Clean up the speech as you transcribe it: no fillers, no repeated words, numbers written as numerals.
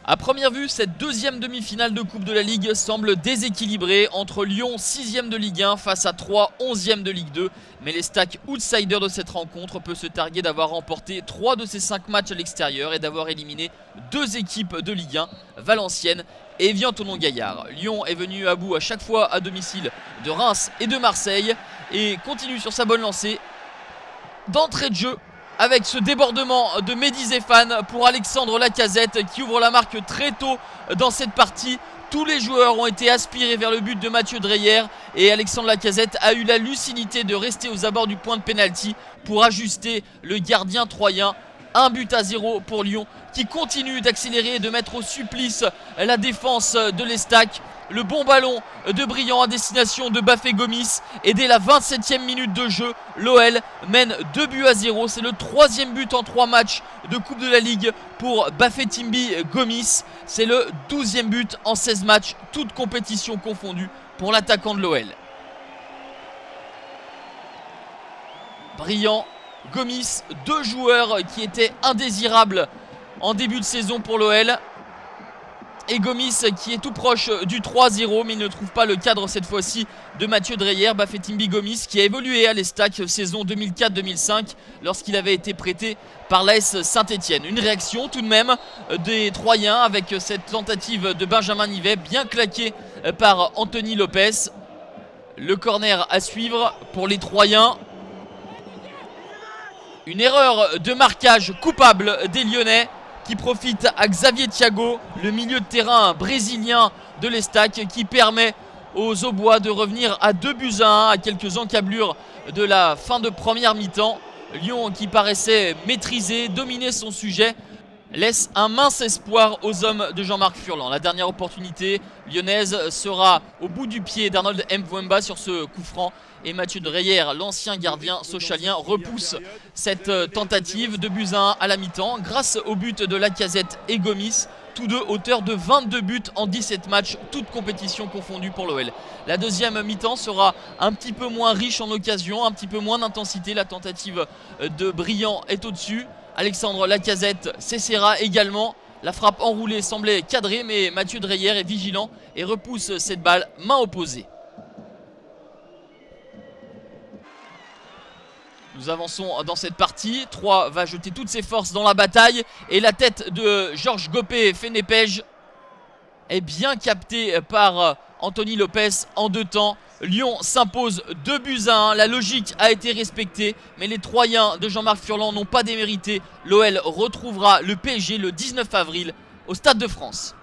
À première vue, cette deuxième demi-finale de Coupe de la Ligue semble déséquilibrée entre Lyon 6ème de Ligue 1 face à 3 11ème de Ligue 2. Mais les stacks outsiders de cette rencontre peuvent se targuer d'avoir remporté 3 de ses 5 matchs à l'extérieur et d'avoir éliminé 2 équipes de Ligue 1, Valenciennes et Évian-Thonon-Gaillard. Lyon est venu à bout à chaque fois à domicile de Reims et de Marseille et continue sur sa bonne lancée d'entrée de jeu, avec ce débordement de Mehdi Zéphane pour Alexandre Lacazette qui ouvre la marque très tôt dans cette partie. Tous les joueurs ont été aspirés vers le but de Mathieu Dreyer et Alexandre Lacazette a eu la lucidité de rester aux abords du point de pénalty pour ajuster le gardien troyen. 1-0 pour Lyon qui continue d'accélérer et de mettre au supplice la défense de l'Estac. Le bon ballon de Brillant à destination de Bafé Gomis et dès la 27e minute de jeu, l'OL mène 2-0. C'est le 3e but en 3 matchs de Coupe de la Ligue pour Bafétimbi Gomis. C'est le 12e but en 16 matchs, toutes compétitions confondues pour l'attaquant de l'OL. Brillant, Gomis, 2 joueurs qui étaient indésirables en début de saison pour l'OL. Et Gomis qui est tout proche du 3-0, mais il ne trouve pas le cadre cette fois-ci de Mathieu Dreyer. Bafétimbi Gomis qui a évolué à l'Estac saison 2004-2005 lorsqu'il avait été prêté par l'AS Saint-Etienne. Une réaction tout de même des Troyens avec cette tentative de Benjamin Nivet bien claquée par Anthony Lopez. Le corner à suivre pour les Troyens. Une erreur de marquage coupable des Lyonnais qui profite à Xavier Thiago, le milieu de terrain brésilien de l'Estac, qui permet aux Aubois de revenir à 2-1 à quelques encablures de la fin de première mi-temps. Lyon, qui paraissait maîtriser, dominer son sujet, laisse un mince espoir aux hommes de Jean-Marc Furlan. La dernière opportunité lyonnaise sera au bout du pied d'Arnold Mvouemba sur ce coup franc. Et Mathieu Dreyer, l'ancien gardien sochalien, repousse cette tentative de 2-1 à la mi-temps grâce au but de Lacazette et Gomis, tous deux auteurs de 22 buts en 17 matchs, toutes compétitions confondues pour l'OL. La deuxième mi-temps sera un petit peu moins riche en occasions, un petit peu moins d'intensité. La tentative de Brillant est au-dessus. Alexandre Lacazette s'essaiera également. La frappe enroulée semblait cadrée, mais Mathieu Dreyer est vigilant et repousse cette balle main opposée. Nous avançons dans cette partie. 3 va jeter toutes ses forces dans la bataille. Et la tête de Georges Gopé-Fenépège est bien captée par Anthony Lopez en 2 temps. Lyon s'impose 2-1. La logique a été respectée. Mais les Troyens de Jean-Marc Furlan n'ont pas démérité. L'OL retrouvera le PSG le 19 avril au Stade de France.